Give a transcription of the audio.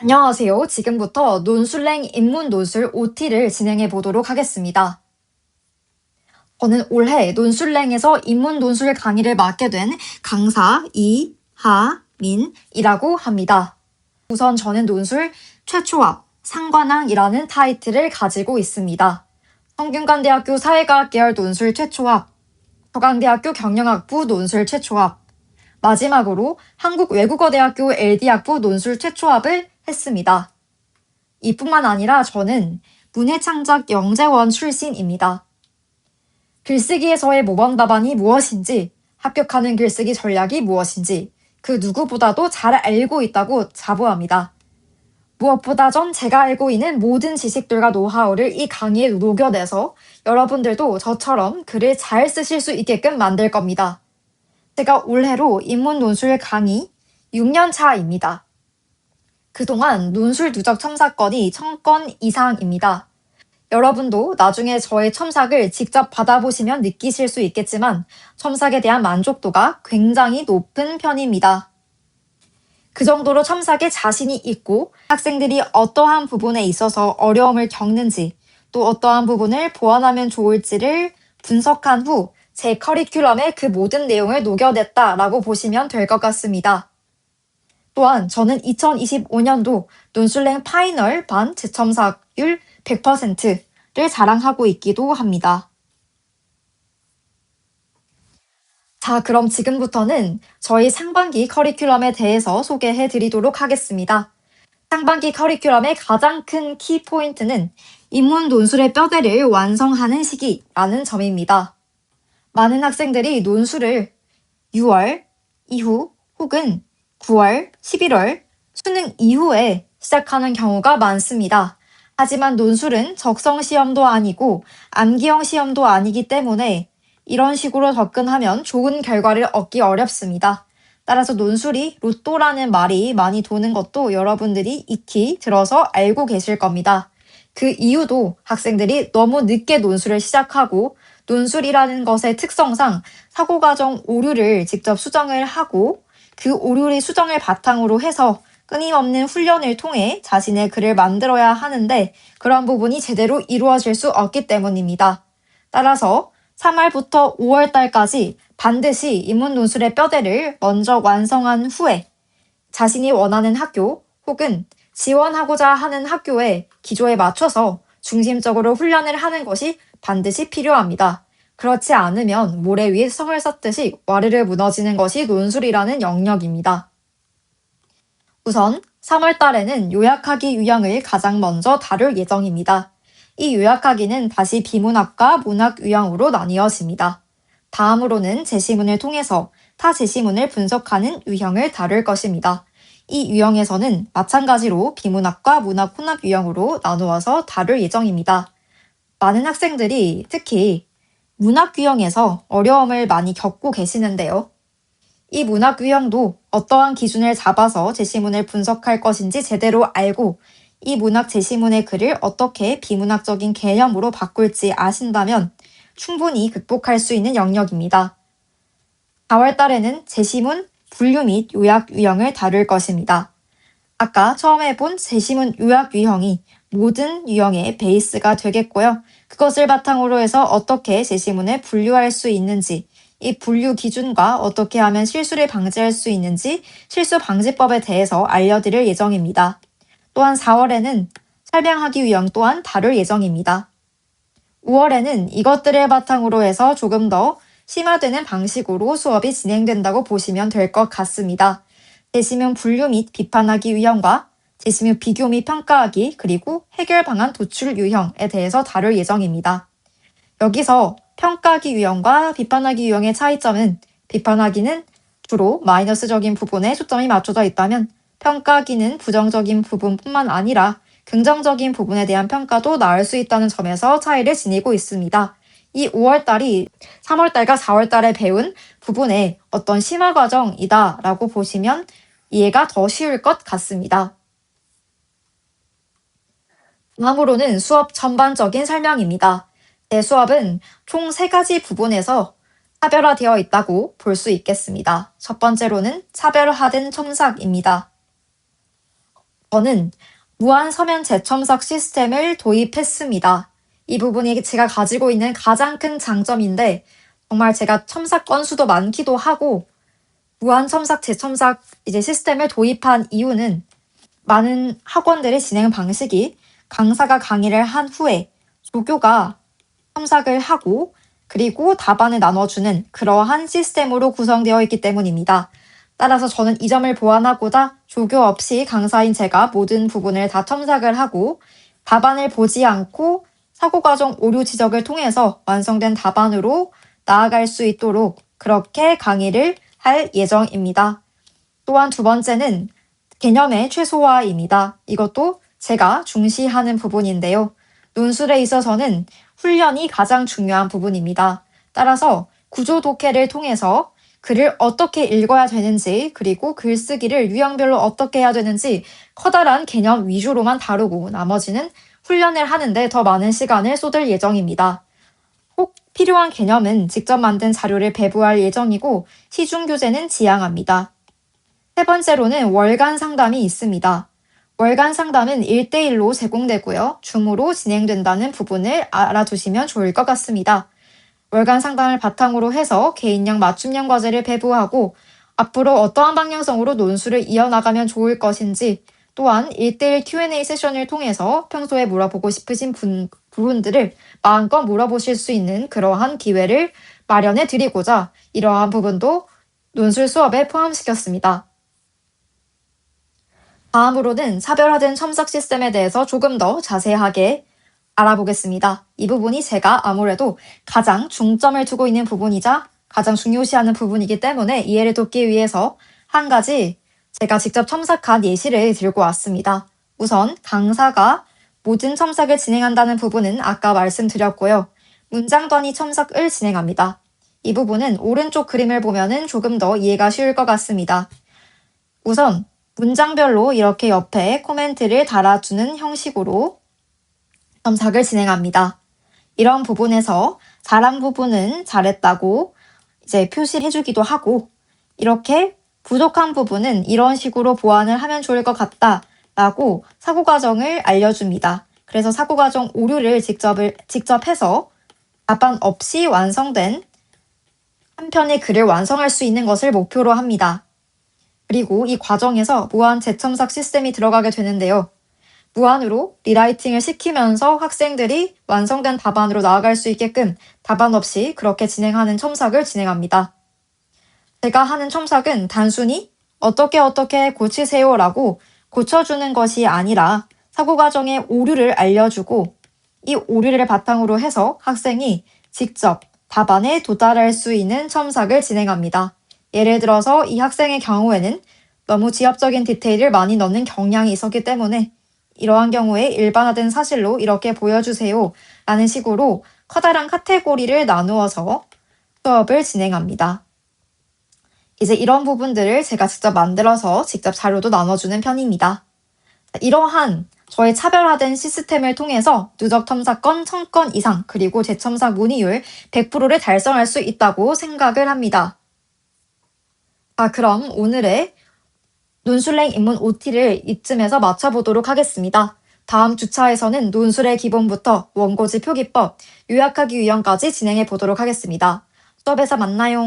안녕하세요. 지금부터 논술랭 입문 논술 OT를 진행해 보도록 하겠습니다. 저는 올해 논술랭에서 입문 논술 강의를 맡게 된 강사 이하민이라고 합니다. 우선 저는 논술 최초합 상관왕이라는 타이틀을 가지고 있습니다. 성균관대학교 사회과학 계열 논술 최초합, 서강대학교 경영학부 논술 최초합, 마지막으로 한국외국어대학교 LD학부 논술 최초합을 했습니다. 이뿐만 아니라 저는 문해창작 영재원 출신입니다. 글쓰기에서의 모범 답안이 무엇인지, 합격하는 글쓰기 전략이 무엇인지 그 누구보다도 잘 알고 있다고 자부합니다. 무엇보다 전 제가 알고 있는 모든 지식들과 노하우를 이 강의에 녹여내서 여러분들도 저처럼 글을 잘 쓰실 수 있게끔 만들 겁니다. 제가 올해로 입문 논술 강의 6년 차입니다. 그동안 논술 누적 첨삭건이 1000건 이상입니다. 여러분도 나중에 저의 첨삭을 직접 받아보시면 느끼실 수 있겠지만 첨삭에 대한 만족도가 굉장히 높은 편입니다. 그 정도로 첨삭에 자신이 있고 학생들이 어떠한 부분에 있어서 어려움을 겪는지 또 어떠한 부분을 보완하면 좋을지를 분석한 후 제 커리큘럼에 그 모든 내용을 녹여냈다라고 보시면 될 것 같습니다. 또한 저는 2025년도 논술랭 파이널 반 재첨삭률 100%를 자랑하고 있기도 합니다. 자, 그럼 지금부터는 저희 상반기 커리큘럼에 대해서 소개해 드리도록 하겠습니다. 상반기 커리큘럼의 가장 큰 키포인트는 입문 논술의 뼈대를 완성하는 시기라는 점입니다. 많은 학생들이 논술을 6월 이후 혹은 9월, 11월, 수능 이후에 시작하는 경우가 많습니다. 하지만 논술은 적성 시험도 아니고 암기형 시험도 아니기 때문에 이런 식으로 접근하면 좋은 결과를 얻기 어렵습니다. 따라서 논술이 로또라는 말이 많이 도는 것도 여러분들이 익히 들어서 알고 계실 겁니다. 그 이유도 학생들이 너무 늦게 논술을 시작하고 논술이라는 것의 특성상 사고과정 오류를 직접 수정을 하고 그 오류의 수정을 바탕으로 해서 끊임없는 훈련을 통해 자신의 글을 만들어야 하는데 그런 부분이 제대로 이루어질 수 없기 때문입니다. 따라서 3월부터 5월달까지 반드시 입문 논술의 뼈대를 먼저 완성한 후에 자신이 원하는 학교 혹은 지원하고자 하는 학교의 기조에 맞춰서 중심적으로 훈련을 하는 것이 반드시 필요합니다. 그렇지 않으면 모래 위에 성을 쌓듯이 와르르 무너지는 것이 논술이라는 영역입니다. 우선 3월 달에는 요약하기 유형을 가장 먼저 다룰 예정입니다. 이 요약하기는 다시 비문학과 문학 유형으로 나뉘어집니다. 다음으로는 제시문을 통해서 타 제시문을 분석하는 유형을 다룰 것입니다. 이 유형에서는 마찬가지로 비문학과 문학 혼합 유형으로 나누어서 다룰 예정입니다. 많은 학생들이 특히 문학 유형에서 어려움을 많이 겪고 계시는데요. 이 문학 유형도 어떠한 기준을 잡아서 제시문을 분석할 것인지 제대로 알고 이 문학 제시문의 글을 어떻게 비문학적인 개념으로 바꿀지 아신다면 충분히 극복할 수 있는 영역입니다. 4월 달에는 제시문, 분류 및 요약 유형을 다룰 것입니다. 아까 처음에 본 제시문 요약 유형이 모든 유형의 베이스가 되겠고요. 그것을 바탕으로 해서 어떻게 제시문을 분류할 수 있는지, 이 분류 기준과 어떻게 하면 실수를 방지할 수 있는지 실수 방지법에 대해서 알려드릴 예정입니다. 또한 4월에는 설명하기 유형 또한 다룰 예정입니다. 5월에는 이것들을 바탕으로 해서 조금 더 심화되는 방식으로 수업이 진행된다고 보시면 될 것 같습니다. 제시문 분류 및 비판하기 유형과 제시문 비교 및 평가하기 그리고 해결 방안 도출 유형에 대해서 다룰 예정입니다. 여기서 평가하기 유형과 비판하기 유형의 차이점은 비판하기는 주로 마이너스적인 부분에 초점이 맞춰져 있다면 평가하기는 부정적인 부분뿐만 아니라 긍정적인 부분에 대한 평가도 나올 수 있다는 점에서 차이를 지니고 있습니다. 이 5월달이 3월달과 4월달에 배운 부분의 어떤 심화 과정이다 라고 보시면 이해가 더 쉬울 것 같습니다. 다음으로는 수업 전반적인 설명입니다. 제 수업은 총 3가지 부분에서 차별화되어 있다고 볼 수 있겠습니다. 첫 번째로는 차별화된 첨삭입니다. 저는 무한 서면 재첨삭 시스템을 도입했습니다. 이 부분이 제가 가지고 있는 가장 큰 장점인데 정말 제가 첨삭 건수도 많기도 하고 무한 첨삭 재첨삭 시스템을 도입한 이유는 많은 학원들의 진행 방식이 강사가 강의를 한 후에 조교가 첨삭을 하고 그리고 답안을 나눠주는 그러한 시스템으로 구성되어 있기 때문입니다. 따라서 저는 이 점을 보완하고자 조교 없이 강사인 제가 모든 부분을 다 첨삭을 하고 답안을 보지 않고 사고과정 오류 지적을 통해서 완성된 답안으로 나아갈 수 있도록 그렇게 강의를 할 예정입니다. 또한 두 번째는 개념의 최소화입니다. 이것도 제가 중시하는 부분인데요. 논술에 있어서는 훈련이 가장 중요한 부분입니다. 따라서 구조 독해를 통해서 글을 어떻게 읽어야 되는지 그리고 글쓰기를 유형별로 어떻게 해야 되는지 커다란 개념 위주로만 다루고 나머지는 훈련을 하는데 더 많은 시간을 쏟을 예정입니다. 꼭 필요한 개념은 직접 만든 자료를 배부할 예정이고 시중 교재는 지양합니다. 세 번째로는 월간 상담이 있습니다. 월간 상담은 1대1로 제공되고요. 줌으로 진행된다는 부분을 알아두시면 좋을 것 같습니다. 월간 상담을 바탕으로 해서 개인형 맞춤형 과제를 배부하고 앞으로 어떠한 방향성으로 논술을 이어나가면 좋을 것인지 또한 1대1 Q&A 세션을 통해서 평소에 물어보고 싶으신 부분들을 마음껏 물어보실 수 있는 그러한 기회를 마련해 드리고자 이러한 부분도 논술 수업에 포함시켰습니다. 다음으로는 차별화된 첨삭 시스템에 대해서 조금 더 자세하게 알아보겠습니다. 이 부분이 제가 아무래도 가장 중점을 두고 있는 부분이자 가장 중요시하는 부분이기 때문에 이해를 돕기 위해서 한 가지 제가 직접 첨삭한 예시를 들고 왔습니다. 우선 강사가 모든 첨삭을 진행한다는 부분은 아까 말씀드렸고요. 문장 단위 첨삭을 진행합니다. 이 부분은 오른쪽 그림을 보면은 조금 더 이해가 쉬울 것 같습니다. 우선 문장별로 이렇게 옆에 코멘트를 달아주는 형식으로 첨삭을 진행합니다. 이런 부분에서 잘한 부분은 잘했다고 표시를 해주기도 하고 이렇게 부족한 부분은 이런 식으로 보완을 하면 좋을 것 같다라고 사고과정을 알려줍니다. 그래서 사고과정 오류를 직접 해서 답안 없이 완성된 한 편의 글을 완성할 수 있는 것을 목표로 합니다. 그리고 이 과정에서 무한 재첨삭 시스템이 들어가게 되는데요. 무한으로 리라이팅을 시키면서 학생들이 완성된 답안으로 나아갈 수 있게끔 답안 없이 그렇게 진행하는 첨삭을 진행합니다. 제가 하는 첨삭은 단순히 어떻게 고치세요라고 고쳐주는 것이 아니라 사고과정의 오류를 알려주고 이 오류를 바탕으로 해서 학생이 직접 답안에 도달할 수 있는 첨삭을 진행합니다. 예를 들어서 이 학생의 경우에는 너무 지엽적인 디테일을 많이 넣는 경향이 있었기 때문에 이러한 경우에 일반화된 사실로 이렇게 보여주세요 라는 식으로 커다란 카테고리를 나누어서 수업을 진행합니다. 이제 이런 부분들을 제가 직접 만들어서 직접 자료도 나눠주는 편입니다. 이러한 저의 차별화된 시스템을 통해서 누적 첨삭건 1000건 이상 그리고 재첨삭 문의율 100%를 달성할 수 있다고 생각을 합니다. 그럼 오늘의 논술랭 입문 OT를 이쯤에서 마쳐보도록 하겠습니다. 다음 주차에서는 논술의 기본부터 원고지 표기법, 요약하기 유형까지 진행해 보도록 하겠습니다. 수업에서 만나요.